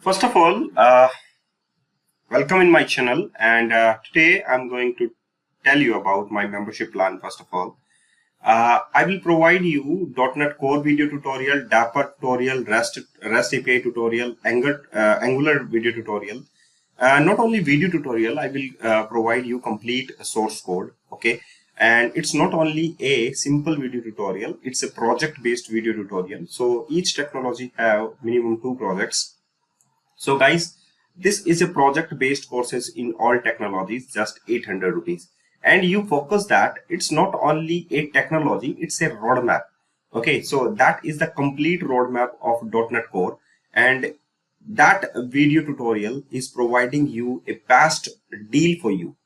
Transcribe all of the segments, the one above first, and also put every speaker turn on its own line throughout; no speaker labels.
First of all, welcome in my channel, and today I'm going to tell you about my membership plan. First of all, I will provide you .NET Core video tutorial, Dapper tutorial, REST API tutorial, Angular video tutorial. Not only video tutorial, I will provide you complete source code. Okay, and it's not only a simple video tutorial; it's a project-based video tutorial. So each technology have minimum 2 projects. So guys, this is a project-based courses in all technologies, just 800 rupees. And you focus that it's not only a technology, it's a roadmap. Okay, so that is the complete roadmap of .NET Core, and that video tutorial is providing you a past deal for you.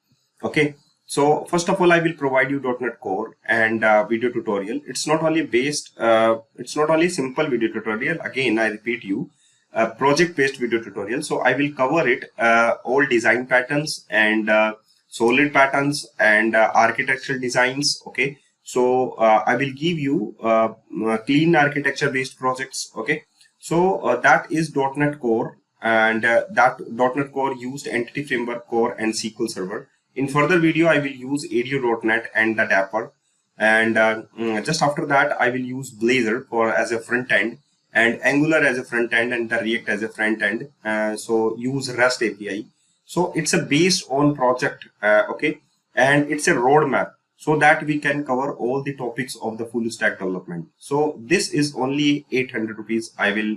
Okay, so first of all, I will provide you .NET Core and video tutorial. It's not only simple video tutorial. Again, I repeat you, project-based video tutorial. So I will cover it, all design patterns and solid patterns and architectural designs. Okay, so I will give you clean architecture-based projects. Okay, so that is .NET Core, and that .NET Core used Entity Framework Core and SQL Server. In further video, I will use ADO.NET and the Dapper, and just after that, I will use Blazor as a front end, and Angular as a front end, and the React as a front end. So use REST API. So it's a based on project, okay, and it's a roadmap so that we can cover all the topics of the full stack development. So this is only 800 rupees. I will,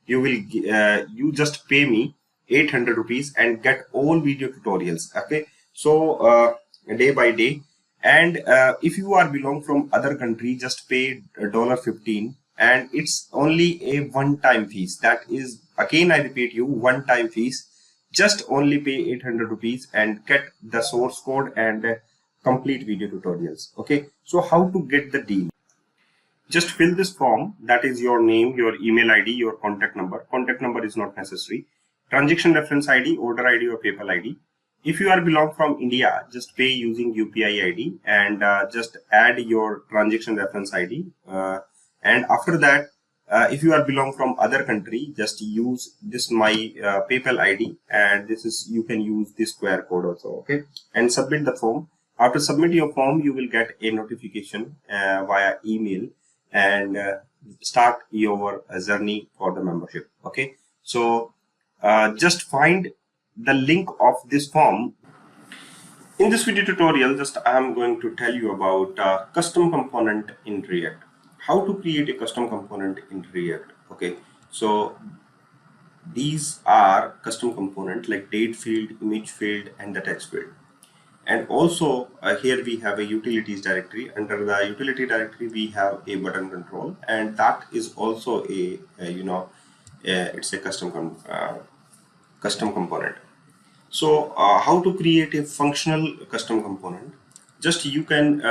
you just pay me 800 rupees and get all video tutorials. Okay, so day by day. And if you are belong from other country, just pay $15. And it's only a one-time fees. That is, again, I repeat you, one-time fees. Just only pay 800 rupees and get the source code and complete video tutorials. Okay, so how to get the deal? Just fill this form. That is your name, your email ID, your contact number. Contact number is not necessary. Transaction reference ID, order ID, or PayPal ID. If you are belong from India, just pay using UPI ID and just add your transaction reference ID. And after that, if you are belong from other country, just use this my PayPal ID, and this is, you can use this QR code also. Okay, and submit the form. After submitting your form, you will get a notification via email and start your journey for the membership. Okay, so just find the link of this form. In this video tutorial, just I am going to tell you about custom component in React. How to create a custom component in React. Okay, so these are custom components like date field, image field, and the text field. And also here we have a utilities directory. Under the utility directory, we have a button control, and that is also a it's a custom component. So how to create a functional custom component? Just you can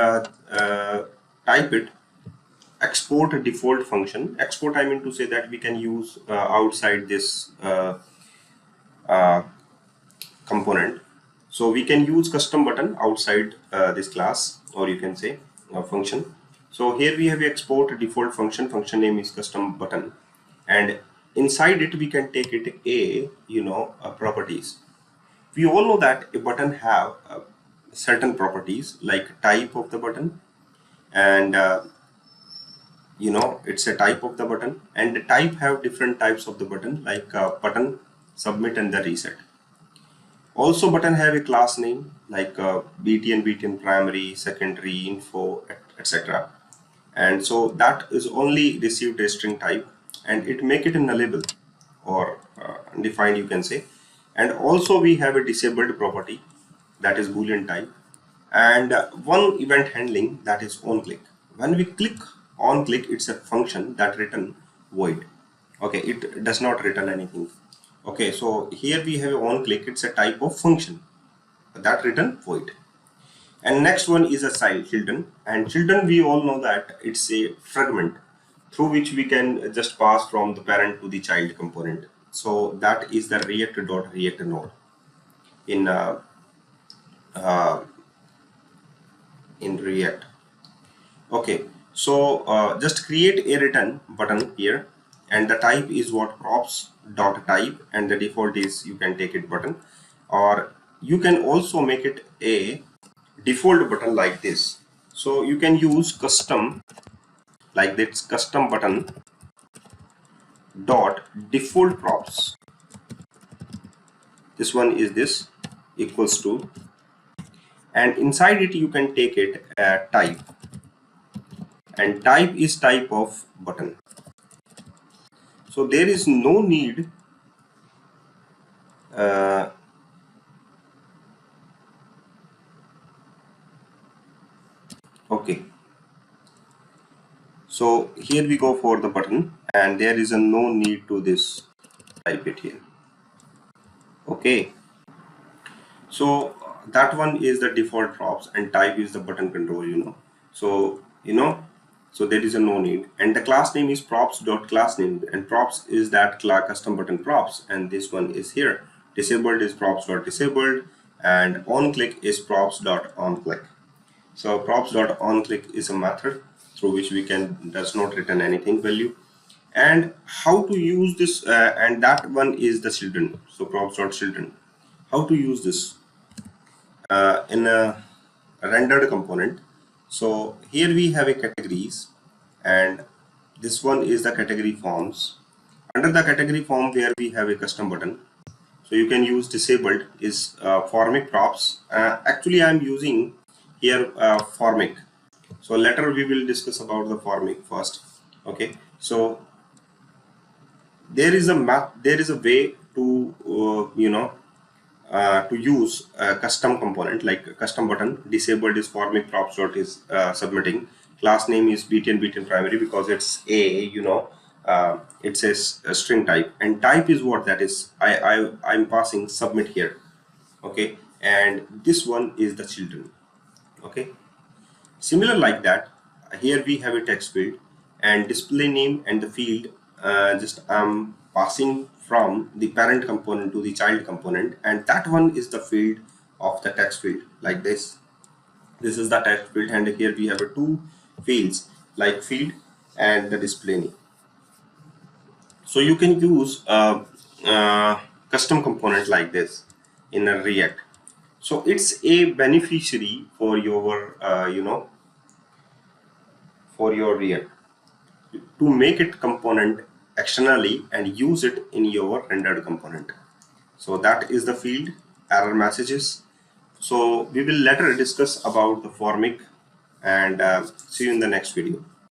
type it. Export a default function. Export, I mean to say that we can use outside this component. So we can use custom button outside this class, or you can say function. So here we have export a default function. Function name is custom button, and inside it we can take it a properties. We all know that a button have certain properties like type of the button, and it's a type of the button, and the type have different types of the button like button, submit, and the reset. Also button have a class name like BTN primary, secondary, info, etc. And so that is only received a string type, and it make it a nullable or undefined, you can say. And also we have a disabled property, that is Boolean type, and one event handling, that is onClick. When we click onClick, it's a function that return void. Okay, it does not return anything. Okay, so here we have onClick. It's a type of function that return void. And next one is a children, and children, we all know that it's a fragment through which we can just pass from the parent to the child component. So that is the React node in React. Okay, so just create a return button here, and the type is what, props dot type, and the default is you can take it button, or you can also make it a default button like this. So you can use custom like this, custom button dot default props. This one is this equals to, and inside it you can take it type, and type is type of button. So there is no need okay, so here we go for the button, and there is a no need to this type it here. Okay, so that one is the default props, and type is the button control, so so there is a no need, and the class name is props dot class name, and props is that custom button props, and this one is here disabled is props dot disabled, and on click is props dot on click. So props dot on click is a method through which we can does not return anything value, and how to use this, and that one is the children. So props dot children, how to use this in a rendered component. So here we have a categories, and this one is the category forms. Under the category form, where we have a custom button, so you can use disabled is formic props. Actually I am using here formic, so later we will discuss about the formic first. Okay, so there is a way to to use a custom component like a custom button. Disabled is formic props dot is submitting, class name is btn primary because it's it says a string type, and type is what, that is I'm passing submit here. Okay, and this one is the children. Okay, similar like that, here we have a text field, and display name and the field just I'm passing from the parent component to the child component, and that one is the field of the text field like this. This is the text field, and here we have two fields like field and the display name. So you can use custom component like this in a React. So it's a beneficiary for your for your React to make it component externally and use it in your rendered component. So that is the field error messages. So we will later discuss about the formic, and see you in the next video.